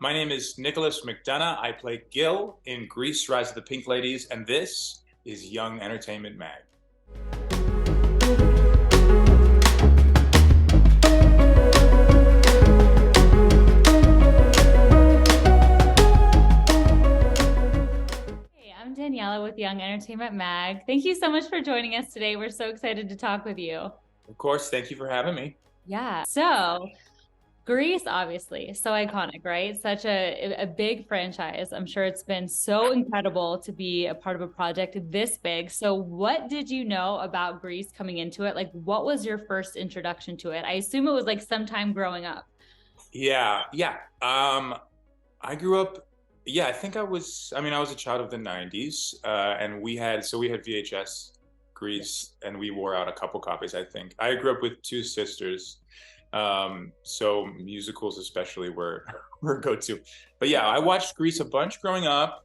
My name is Nicholas McDonough. I play Gil in Grease, Rise of the Pink Ladies, and this is Young Entertainment Mag. Hey, I'm Daniela with Young Entertainment Mag. Thank you so much for joining us today. We're so excited to talk with you. Of course, thank you for having me. Yeah. So, Grease, obviously, so iconic, right? Such a big franchise. I'm sure it's been so incredible to be a part of a project this big. So, what did you know about Grease coming into it? Like, what was your first introduction to it? I assume it was like sometime growing up. Yeah. I grew up, I think I was a child of the 90s, and we had VHS Grease, and we wore out a couple copies, I think. I grew up with two sisters, so musicals especially were go-to. But yeah, I watched Grease a bunch growing up,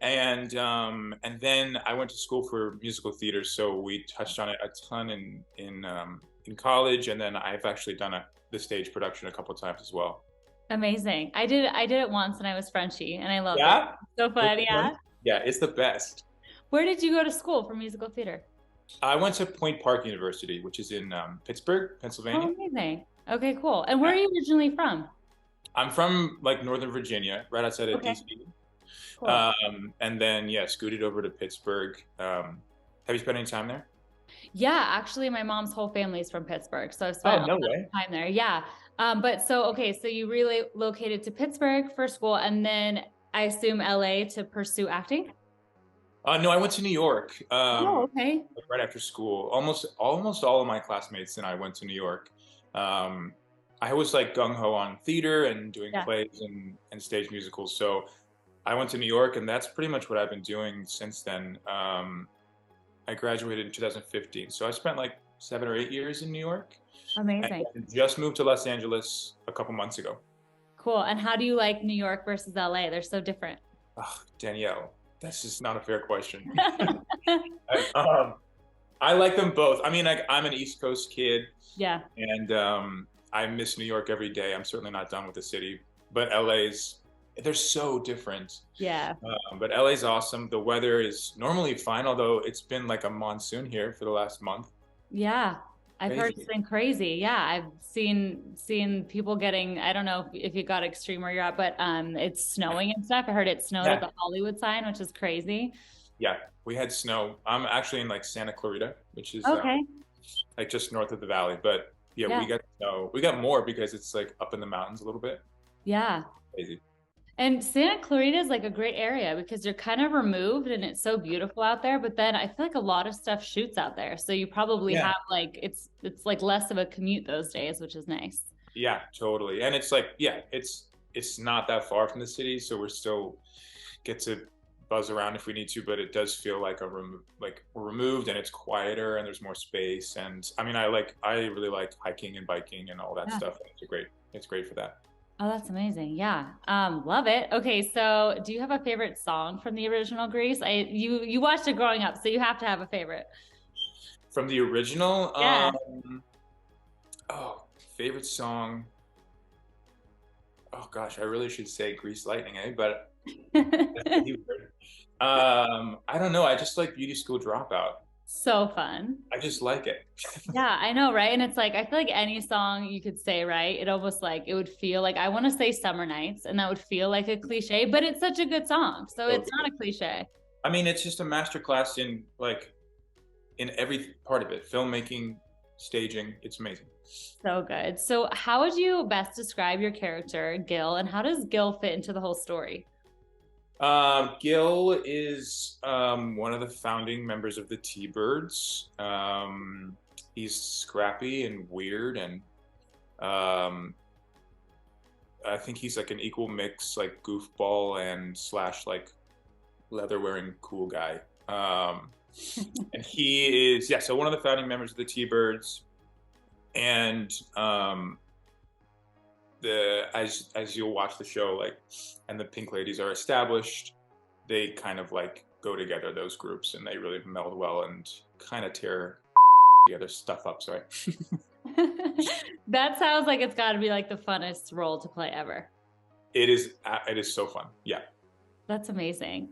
and then I went to school for musical theater, so we touched on it a ton in college, and then I've actually done the stage production a couple times as well. Amazing. I did it once and I was Frenchie and I loved it. Yeah, So was fun. it Yeah. fun? Yeah, it's the best. Where did you go to school for musical theater? I went to Point Park University, which is in Pittsburgh, Pennsylvania. Oh, amazing. Okay, cool. And where are you originally from? I'm from like Northern Virginia, right outside of Okay, DC. cool. And then yeah, scooted over to Pittsburgh. Have you spent any time there? Yeah, actually, my mom's whole family's from Pittsburgh, so I've Oh, spent a lot no of way. time there. Yeah. But so okay, so you really located to Pittsburgh for school, and then I assume LA to pursue acting? No, I went to New York Oh, okay. right after school. Almost all of my classmates and I went to New York. Um, I was like gung ho on theater and doing Yeah. plays and stage musicals. So I went to New York, and that's pretty much what I've been doing since then. I graduated in 2015, so I spent like 7 or 8 years in New York, and Amazing. then just moved to Los Angeles a couple months ago. Cool. And how do you like New York versus LA? They're so different. Oh, Danielle, this is not a fair question. I, I like them both. I mean, I'm an East Coast kid, Yeah. and I miss New York every day. I'm certainly not done with the city, but they're so different. Yeah. But LA's awesome. The weather is normally fine, although it's been like a monsoon here for the last month. Yeah. I've heard it's Crazy. been crazy. Yeah, I've seen people getting, I don't know if you got extreme where you're at, but it's snowing and stuff. I heard it snowed at Yeah, the Hollywood sign, which is crazy. yeah. We had snow. I'm actually in like Santa Clarita, which is Okay. like just north of the valley. But yeah, Yeah. we got snow. We got more because it's like up in the mountains a little bit. Yeah. Crazy. And Santa Clarita is like a great area because you're kind of removed and it's so beautiful out there. But then I feel like a lot of stuff shoots out there. So you probably Yeah, have like it's like less of a commute those days, which is nice. yeah, totally. And it's like, yeah, it's not that far from the city, so we're still get to buzz around if we need to, but it does feel like like we're removed, and it's quieter and there's more space. And I mean, I really like hiking and biking and all that Yeah. stuff. It's great for that. Oh, that's amazing. Yeah. Love it. Okay, so do you have a favorite song from the original Grease? You watched it growing up, so you have to have a favorite. From the original, Yeah. oh, favorite song. Oh gosh, I really should say Grease Lightning, eh? But I don't know. I just like Beauty School Dropout. So fun. I just like it. Yeah, I know, right? And it's like I feel like any song you could say, right? It almost like it would feel like I want to say Summer Nights, and that would feel like a cliche, but it's such a good song. So So it's not good. a cliche. I mean, it's just a masterclass in every part of it, filmmaking, staging. It's amazing. So good. So how would you best describe your character, Gil, and how does Gil fit into the whole story? Gil is one of the founding members of the T-Birds. He's scrappy and weird, and um, I think he's like an equal mix, like goofball and slash like leather-wearing cool guy. And he is, yeah, so one of the founding members of the T-Birds, and the as you'll watch the show, like, and the Pink Ladies are established, they kind of like go together, those groups, and they really meld well and kind of tear the other stuff up. Sorry. That sounds like it's got to be like the funnest role to play ever. it is so fun. Yeah. That's amazing.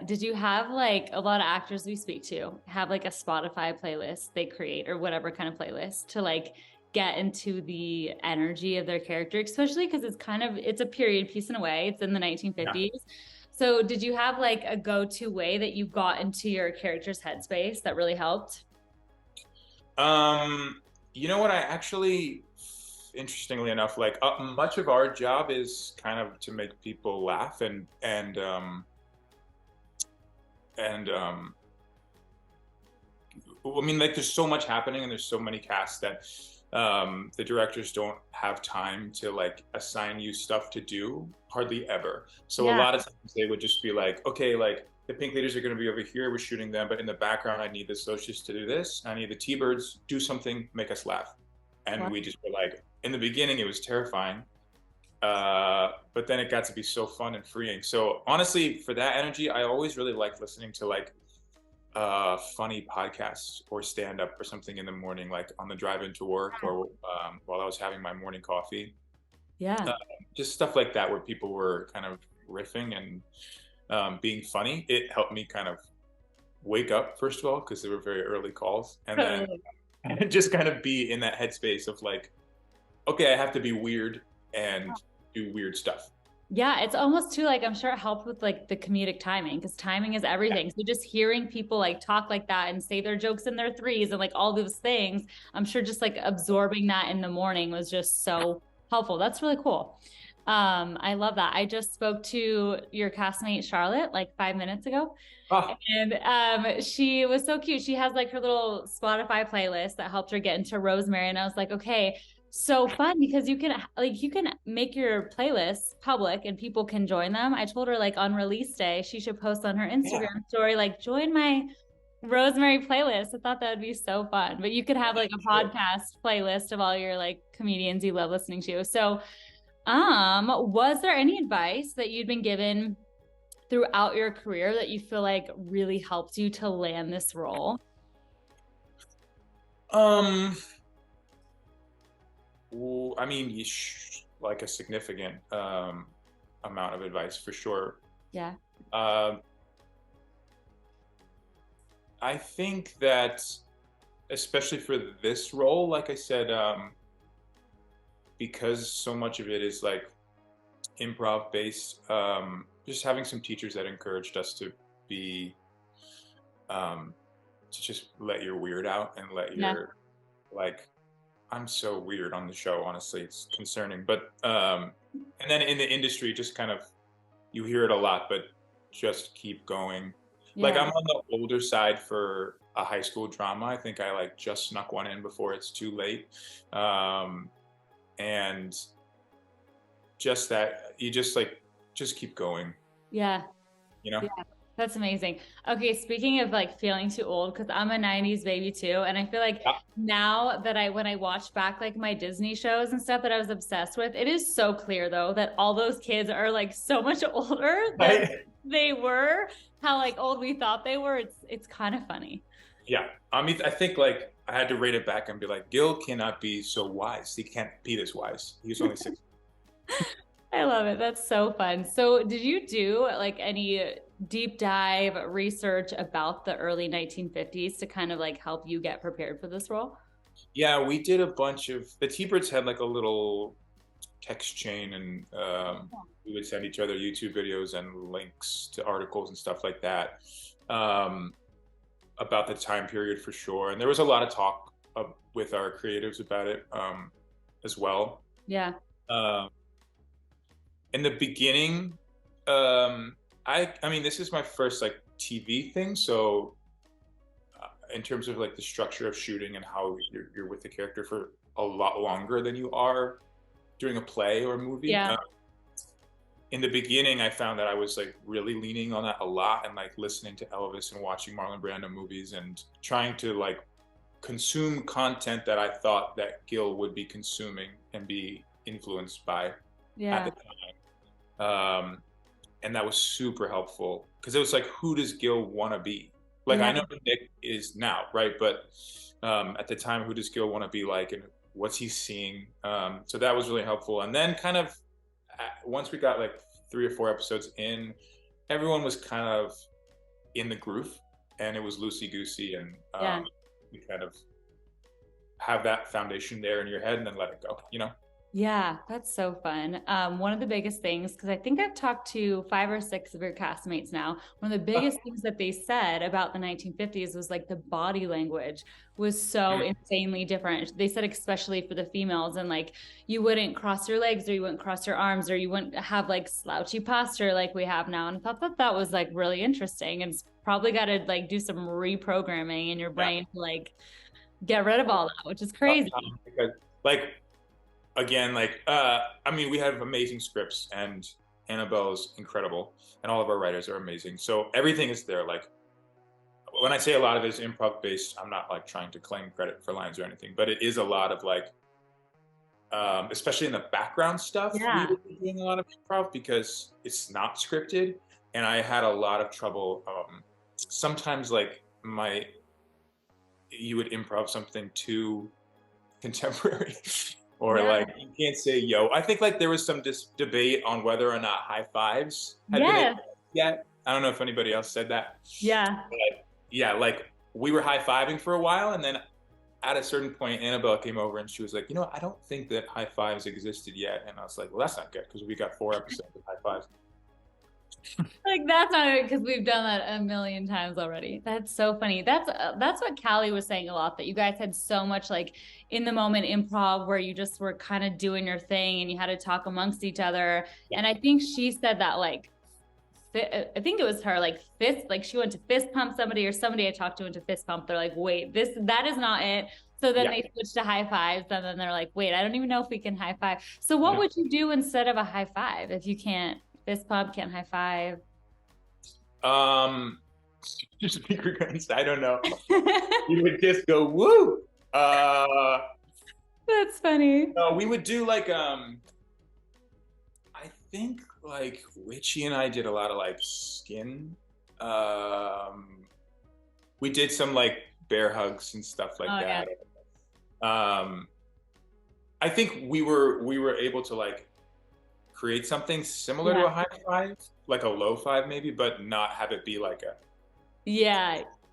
Did you have like a lot of actors we speak to have like a Spotify playlist they create or whatever kind of playlist to like get into the energy of their character, especially because it's a period piece in a way. It's in the Yeah. 1950s. So did you have like a go-to way that you got into your character's headspace that really helped? Um, you know what? I actually, interestingly enough, like much of our job is kind of to make people laugh and I mean, like, there's so much happening and there's so many casts that the directors don't have time to like assign you stuff to do hardly ever. So a Yeah. lot of times they would just be like, okay, like the pink leaders are going to be over here, we're shooting them, but in the background, I need the socials to do this. I need the T-birds do something, make us laugh. And Wow. we just were like, in the beginning, it was terrifying. But then it got to be so fun and freeing. So honestly, for that energy, I always really liked listening to like funny podcasts or stand up or something in the morning, like on the drive into work or while I was having my morning coffee. Yeah. Uh, just stuff like that where people were kind of riffing and being funny. It helped me kind of wake up, first of all, because they were very early calls. And then Totally. just kind of be in that headspace of like, okay, I have to be weird and do weird stuff. Yeah, it's almost too like I'm sure it helped with like the comedic timing because timing is Yeah. everything. So just hearing people like talk like that and say their jokes in their threes and like all those things, I'm sure just like absorbing that in the morning was just so helpful. That's really cool. I love that. I just spoke to your castmate Charlotte like 5 minutes ago, Ah, and she was so cute. She has like her little Spotify playlist that helped her get into Rosemary. And I was like, okay, so fun because you can make your playlists public and people can join them. I told her like on release day, she should post on her yeah. Instagram story, like join my Rosemary playlist. I thought that would be so fun. But you could have like a Sure. podcast playlist of all your like comedians you love listening to. So was there any advice that you'd been given throughout your career that you feel like really helped you to land this role? Um, I mean, like a significant amount of advice for sure. Yeah. Um, I think that, especially for this role, like I said, because so much of it is like improv based, just having some teachers that encouraged us to be, um, to just let your weird out and let Yeah. your, like, I'm so weird on the show, honestly, it's concerning. But, and then in the industry, just kind of, you hear it a lot, but just keep going. Like, Yeah. I'm on the older side for a high school drama. I think I like just snuck one in before it's too late. Um, and just that you just like just keep going, Yeah. you know? Yeah. That's amazing. Okay, speaking of like feeling too old, because I'm a 90s baby too. And I feel like Yeah. now that when I watch back like my Disney shows and stuff that I was obsessed with, it is so clear though that all those kids are like so much older than Right? they were, how like old we thought they were. It's kind of funny. Yeah. I mean, I think like I had to rate it back and be like, Gil cannot be so wise. He can't be this wise. He was only six. I love it. That's so fun. So, did you do like any deep dive research about the early 1950s to kind of like help you get prepared for this role? Yeah, we did a bunch of the T-Birds had like a little text chain, and we would send each other YouTube videos and links to articles and stuff like that, um, about the time period for sure. And there was a lot of talk with our creatives about it, as well. Yeah. Um, in the beginning, um, I mean, this is my first like TV thing, so in terms of like the structure of shooting and how you're with the character for a lot longer than you are doing a play or a movie. Yeah. In the beginning, I found that I was like really leaning on that a lot and like listening to Elvis and watching Marlon Brando movies and trying to like consume content that I thought that Gil would be consuming and be influenced by at Yeah. the time. And that was super helpful because it was like, who does Gil want to be? Like, I Yeah. know who Nick is now, right? But at the time, who does Gil want to be like, and what's he seeing? So that was really helpful. And then, kind of once we got like 3 or 4 episodes in, everyone was kind of in the groove, and it was loosey goosey, and Yeah. you kind of have that foundation there in your head, and then let it go. You know. Yeah, that's so fun. One of the biggest things, because I think I've talked to 5 or 6 of your castmates now, one of the biggest things that they said about the 1950s was like the body language was so insanely different. They said, especially for the females, and like you wouldn't cross your legs or you wouldn't cross your arms or you wouldn't have like slouchy posture like we have now. And I thought that that was like really interesting. And it's probably got to like do some reprogramming in your Yeah. brain to like get rid of all that, which is crazy. Because, like, again, like, I mean, we have amazing scripts, and Annabelle's incredible, and all of our writers are amazing. So everything is there. Like, when I say a lot of it is improv based, I'm not like trying to claim credit for lines or anything, but it is a lot of like, especially in the background stuff, we Yeah. were doing a lot of improv because it's not scripted, and I had a lot of trouble. Sometimes, like, you would improv something too contemporary, or Yeah. like you can't say yo. I think like there was some debate on whether or not high fives had been Yes. yet. I don't know if anybody else said that. Yeah. But yeah, like we were high fiving for a while, and then at a certain point, Annabelle came over and she was like, I don't think that high fives existed yet. And I was like, well, that's not good because we got 4 episodes of high fives. Like that's not it because we've done that a million times already. That's so funny. That's what Callie was saying a lot, that you guys had so much like in the moment improv where you just were kind of doing your thing and you had to talk amongst each other. Yeah. And I think she said that like I think it was her, like fist, like she went to fist pump somebody, or somebody I talked to went to fist pump. They're like, wait, that is not it. So then they switched to high fives, and then they're like, wait, I don't even know if we can high five. So what would you do instead of a high five if you can't fist pump, can't high five? Just finger guns. I don't know. You would just go woo. That's funny. No, we would do like I think like Witchy and I did a lot of like skin. We did some like bear hugs and stuff like that. Yeah. I think we were able to like create something similar to a high five, like a low five maybe, but not have it be like a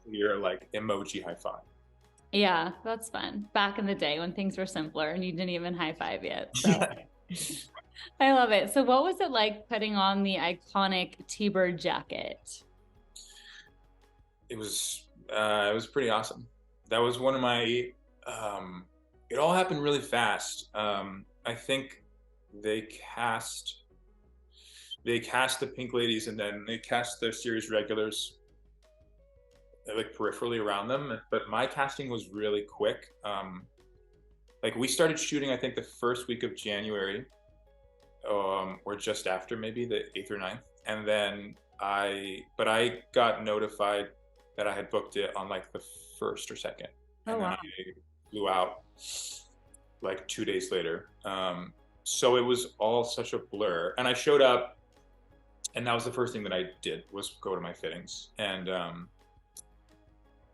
clear like emoji high five. Yeah, that's fun. Back in the day when things were simpler and you didn't even high five yet. So I love it. So what was it like putting on the iconic T-Bird jacket? It was pretty awesome. That was one of my it all happened really fast. I think they cast the Pink Ladies, and then they cast the series regulars like peripherally around them. But my casting was really quick. Like we started shooting, I think the first week of January, or just after, maybe the 8th or 9th. And then I got notified that I had booked it on like the 1st or 2nd. And then I flew out like 2 days later. So it was all such a blur. And I showed up, and that was the first thing that I did, was go to my fittings. And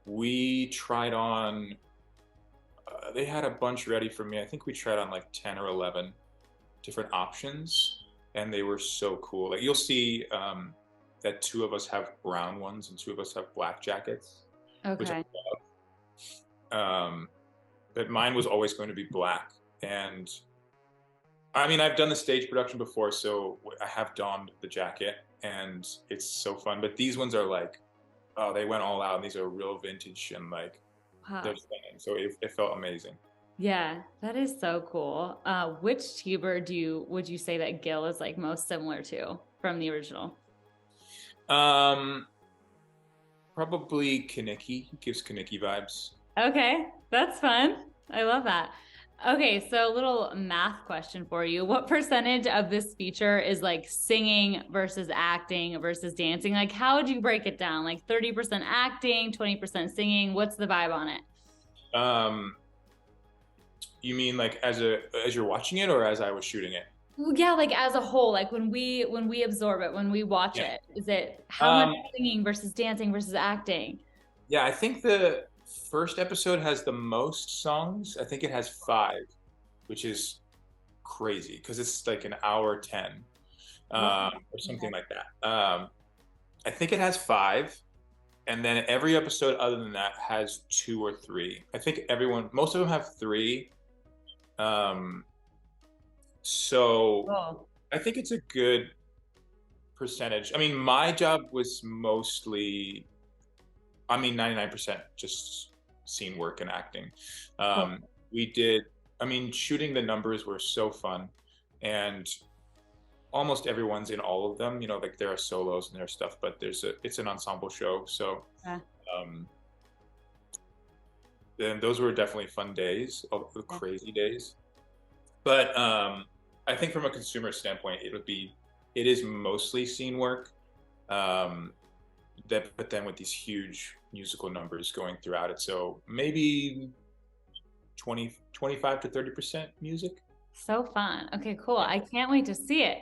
we tried on, they had a bunch ready for me. I think we tried on like 10 or 11 different options, and they were so cool. Like you'll see that 2 of us have brown ones and 2 of us have black jackets. Which I love. But mine was always going to be black. And I mean, I've done the stage production before, so I have donned the jacket, and it's so fun. But these ones are like, oh, they went all out, and these are real vintage, and like, they're stunning. So it felt amazing. Yeah, that is so cool. Which T-Bird would you say that Gil is like most similar to from the original? Probably Kaneki. He gives Kaneki vibes. Okay, that's fun. I love that. Okay, so a little math question for you. What percentage of this feature is like singing versus acting versus dancing? Like, how would you break it down? Like 30% acting, 20% singing? What's the vibe on it? You mean like as you're watching it, or as I was shooting it? Yeah, like as a whole, like when we absorb it, when we watch it, is it how much singing versus dancing versus acting? Yeah, I think the first episode has the most songs. I think it has 5, which is crazy because it's like an hour 10 Wow. or something Okay. like that. I think it has five, and then every episode other than that has two or three. I think most of them have three. Um, so Cool. I think it's a good percentage. I mean, my job was mostly, I mean, 99% just scene work and acting. Cool. We did, I mean, shooting the numbers were so fun. And almost everyone's in all of them. You know, like there are solos and there's stuff, but it's an ensemble show. So, Yeah. um, then those were definitely fun days, Yeah. crazy days. But I think from a consumer standpoint, it is mostly scene work. Um, but then with these huge musical numbers going throughout it, so maybe 25 to 30% music. So fun. Okay, cool. Yeah. I can't wait to see it.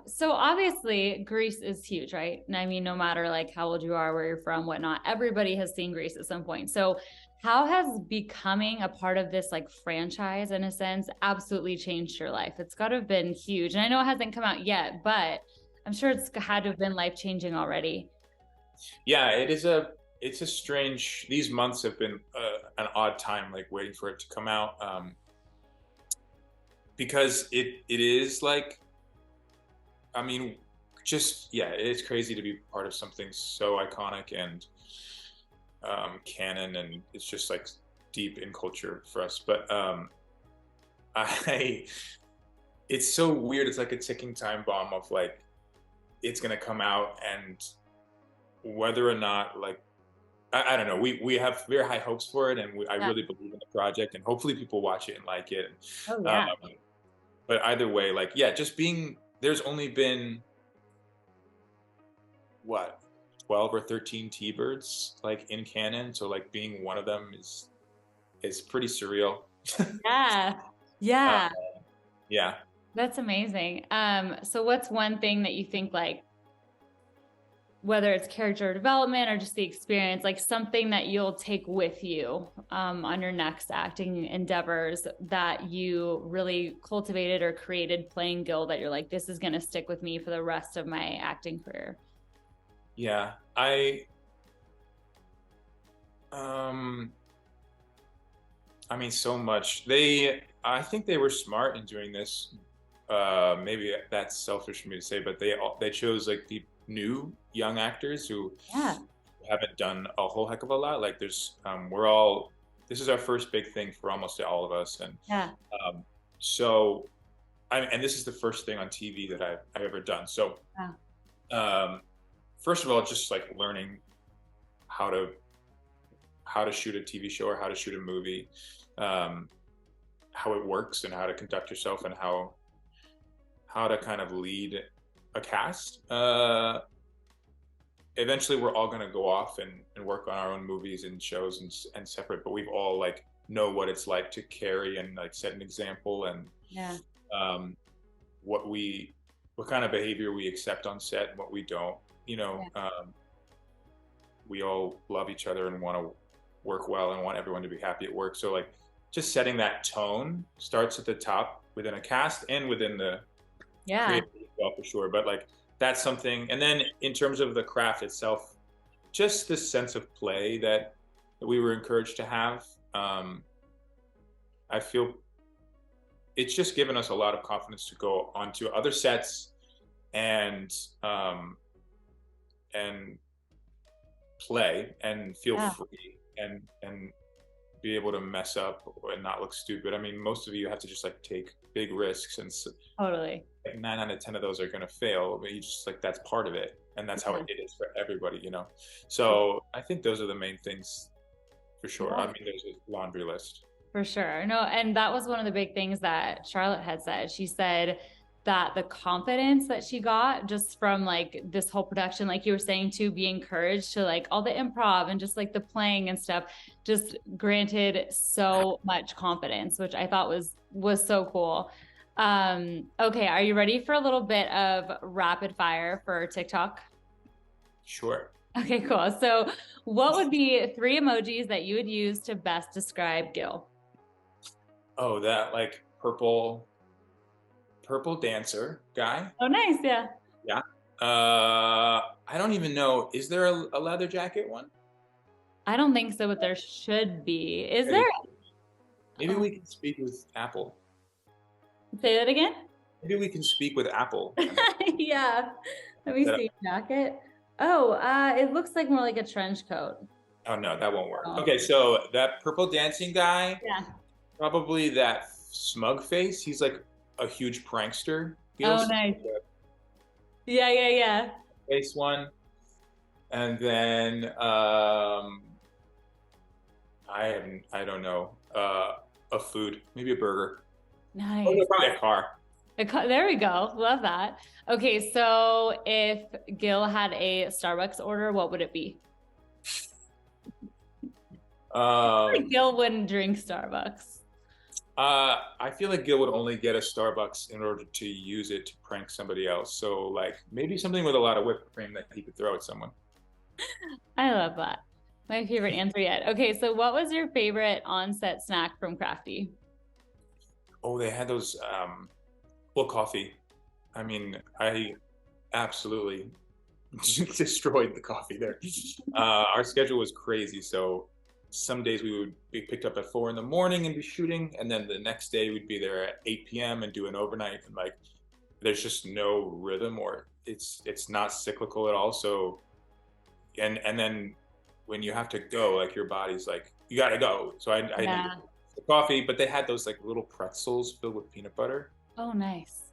So obviously Greece is huge, right? And I mean, no matter like how old you are, where you're from, whatnot, everybody has seen Greece at some point. So how has becoming a part of this like franchise in a sense absolutely changed your life? It's got to have been huge. And I know it hasn't come out yet, but I'm sure it's had to have been life changing already. Yeah, it's a strange. These months have been an odd time, like waiting for it to come out, because it is like, I mean, just yeah, it's crazy to be part of something so iconic and canon, and it's just like deep in culture for us. But I, it's so weird. It's like a ticking time bomb of like it's gonna come out, and whether or not like I don't know. We have very high hopes for it, and I Yeah. really believe in the project, and hopefully people watch it and like it. Oh Um, yeah. but either way, like yeah, just being there's only been what 12 or 13 T-birds like in canon, so like being one of them is pretty surreal. Yeah. uh, Yeah. yeah, That's amazing. So what's one thing that you think like whether it's character development or just the experience, like something that you'll take with you on your next acting endeavors that you really cultivated or created playing Gil that you're like, this is going to stick with me for the rest of my acting career? yeah. Um, I mean, so much. I think they were smart in doing this. Maybe that's selfish for me to say, but they chose like the new young actors who Yeah. haven't done a whole heck of a lot. Like this is our first big thing for almost all of us, and Yeah. um, so and this is the first thing on TV that I've ever done. So Yeah. um, first of all, just like learning how to shoot a TV show or how to shoot a movie, um, how it works and how to conduct yourself and how to kind of lead a cast. Eventually, we're all going to go off and work on our own movies and shows and separate, but we've all like know what it's like to carry and like set an example and Yeah. um, what kind of behavior we accept on set and what we don't. You know, Yeah. we all love each other and want to work well and want everyone to be happy at work. So like just setting that tone starts at the top within a cast and within the Yeah. creative as well for sure. But like that's something. And then in terms of the craft itself, just this sense of play that we were encouraged to have. I feel it's just given us a lot of confidence to go onto other sets and um, and play and feel Yeah. free and be able to mess up and not look stupid. I mean, most of you have to just like take big risks, and Totally. like 9 out of 10 of those are going to fail. But you just like that's part of it, and that's how Yeah. it is for everybody, you know. So I think those are the main things for sure. I Yeah. mean, there's a laundry list. For sure. No, and that was one of the big things that Charlotte had said. She said that the confidence that she got just from like this whole production, like you were saying, to be encouraged to like all the improv and just like the playing and stuff, just granted so much confidence, which I thought was so cool. Okay, are you ready for a little bit of rapid fire for TikTok? Sure. Okay, cool. So, what would be three emojis that you would use to best describe Gil? Oh, that like purple purple dancer guy. Oh, nice. Yeah. Yeah. I don't even know. Is there a leather jacket one? I don't think so, but there should be. Is there? Maybe Oh, we can speak with Apple. say that again? Maybe we can speak with Apple. Yeah. Let me see. Jacket. Oh, it looks like more like a trench coat. Oh no, that won't work. Oh. Okay, so that purple dancing guy, Yeah. probably that smug face. He's like a huge prankster. Oh, Feels nice. like a Yeah, yeah, yeah. face one. And then I don't know. A food, maybe a burger. Nice. Oh, no, probably a car. There we go. Love that. Okay, so if Gil had a Starbucks order, what would it be? Gil wouldn't drink Starbucks. I feel like Gil would only get a Starbucks in order to use it to prank somebody else. So like maybe something with a lot of whipped cream that he could throw at someone. I love that. My favorite answer yet. Okay, so what was your favorite on-set snack from Crafty? Oh, they had those well, coffee. I mean, I absolutely destroyed the coffee there. Our schedule was crazy, so some days we would be picked up at 4 in the morning and be shooting, and then the next day we'd be there at 8 p.m. and do an overnight. And like, there's just no rhythm, or it's not cyclical at all. So, and then when you have to go, like your body's like, you gotta go. So I Yeah. needed the coffee, but they had those like little pretzels filled with peanut butter. Oh, nice.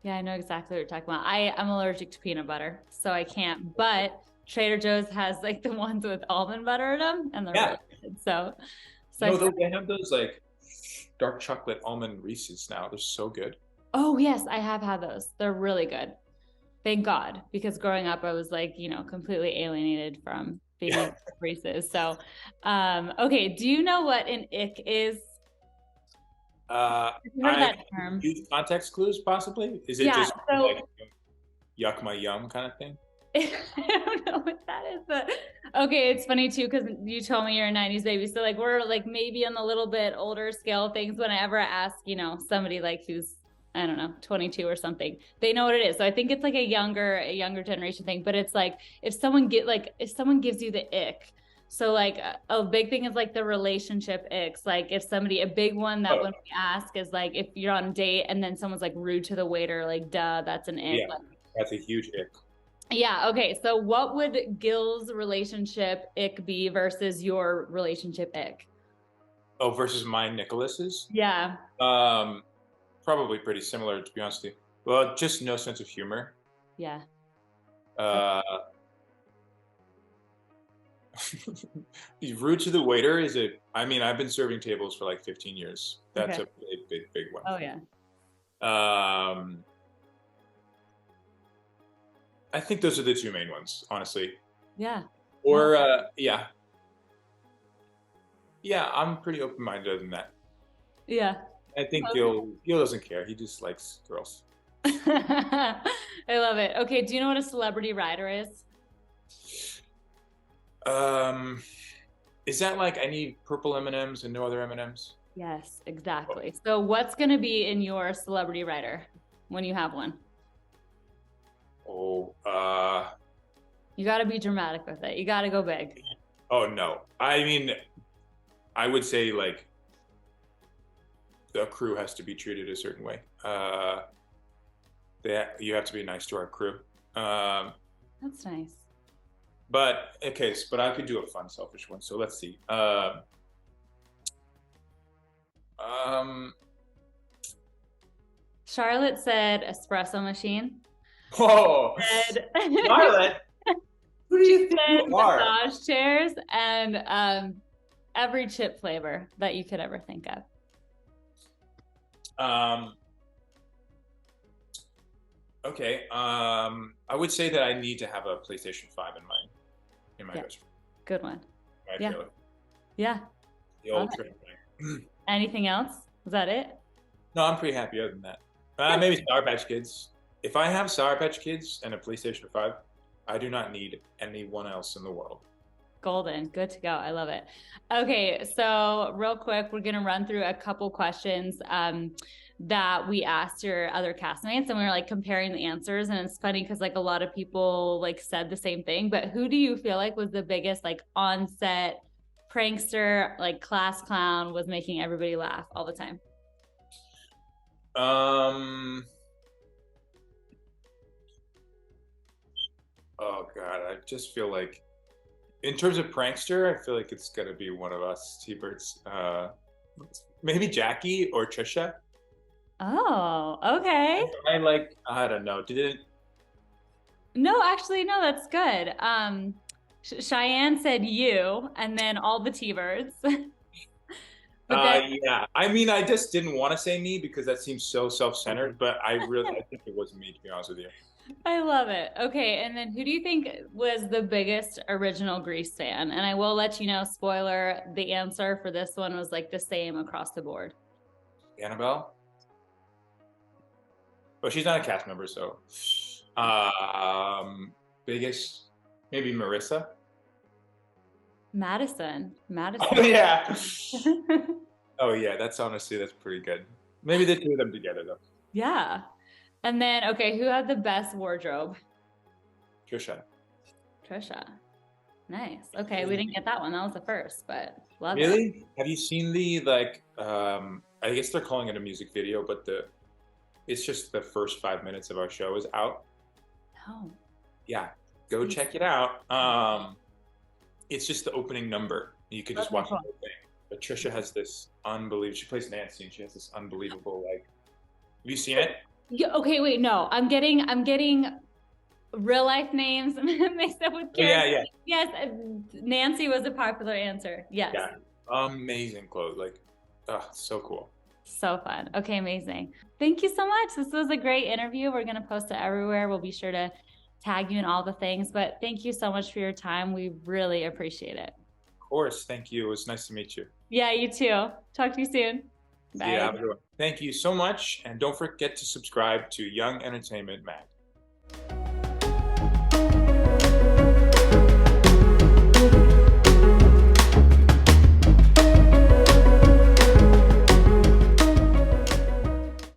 Yeah, I know exactly what you're talking about. I'm allergic to peanut butter, so I can't. But Trader Joe's has like the ones with almond butter in them, and they're really good. So No, they have those like dark chocolate almond Reese's now. They're so good. Oh, yes, I have had those. They're really good. Thank God, because growing up, I was like, completely alienated from being Reese's. So, okay, do you know what an ick is? I Heard that term? use context clues possibly. Is it just like yuck my yum kind of thing? I don't know what that is, but okay, it's funny too because you told me you're a 90s baby, so like we're like maybe on the little bit older scale of things. Whenever I ask, somebody like who's I don't know 22 or something, they know what it is. So I think it's like a younger generation thing, but it's like if someone gives you the ick. So like a big thing is like the relationship icks. Like if somebody, a big one that when we ask is like if you're on a date and then someone's like rude to the waiter, like duh, that's an ick. Yeah, that's a huge ick. Yeah. Okay. So what would Gil's relationship ick be versus your relationship ick? Oh, versus mine, Nicholas's? Yeah. Probably pretty similar, to be honest with you. Well, just no sense of humor. Yeah. Rude to the waiter I mean, I've been serving tables for like 15 years. That's a big one. Oh yeah. I think those are the two main ones, honestly. Yeah. Or yeah. Yeah, I'm pretty open-minded than that. Yeah. I think Gil doesn't care. He just likes girls. I love it. Okay, do you know what a celebrity rider is? Is that like I need purple M&Ms and no other M&Ms? Yes, exactly. So what's going to be in your celebrity rider when you have one? Oh, you got to be dramatic with it. You got to go big. Oh no. I mean, I would say like the crew has to be treated a certain way. You have to be nice to our crew. That's nice. But okay, but I could do a fun, selfish one. So let's see. Charlotte said espresso machine. Whoa, Charlotte. Who do you think you are? Massage chairs and every chip flavor that you could ever think of. Okay. I would say that I need to have a PlayStation 5 in my bedroom. Good one. Yeah. Yeah. The old trade thing. Anything else? Was that it? No, I'm pretty happy other than that. Maybe Sour Patch Kids. If I have Sour Patch Kids and a PlayStation 5, I do not need anyone else in the world. Golden. Good to go. I love it. Okay. So real quick, we're going to run through a couple questions. that we asked your other castmates, and we were like comparing the answers. And it's funny because like a lot of people like said the same thing. But who do you feel like was the biggest like on-set prankster, like class clown, was making everybody laugh all the time? Um, oh God, I just feel like, in terms of prankster, I feel like it's gonna be one of us T-Birds. Maybe Jackie or Trisha. Oh, okay. I like, I don't know. Did it? No, actually, no, that's good. Cheyenne said you, and then all the T-birds. But then Yeah. I mean, I just didn't want to say me because that seems so self-centered, but I think it was me, to be honest with you. I love it. Okay, and then who do you think was the biggest original Grease fan? And I will let you know, spoiler, the answer for this one was like the same across the board. Annabelle? But she's not a cast member, so. Biggest, maybe Marissa. Madison. Madison. Oh yeah. Oh yeah, that's pretty good. Maybe the two of them together though. Yeah. And then, okay, who had the best wardrobe? Trisha. Trisha. Nice. Okay, we didn't get that one. That was the first, but love it. Really? Have you seen the like? I guess they're calling it a music video, but it's just the first 5 minutes of our show is out. No. Yeah, go check it out. It's just the opening number. You can just watch the whole thing. But Trisha has this unbelievable. She plays Nancy, and she has this unbelievable like. Have you seen it? Yeah, okay, wait, no. I'm getting real life names mixed up with characters. Yeah. Yes, Nancy was a popular answer. Yes. Yeah. Amazing clothes. Like, oh, so cool. So fun. Okay, amazing. Thank you so much. This was a great interview. We're going to post it everywhere. We'll be sure to tag you in all the things. But thank you so much for your time. We really appreciate it. Of course. Thank you. It was nice to meet you. Yeah, you too. Talk to you soon. Bye. Yeah, have a good one. Thank you so much. And don't forget to subscribe to Young Entertainment Mag.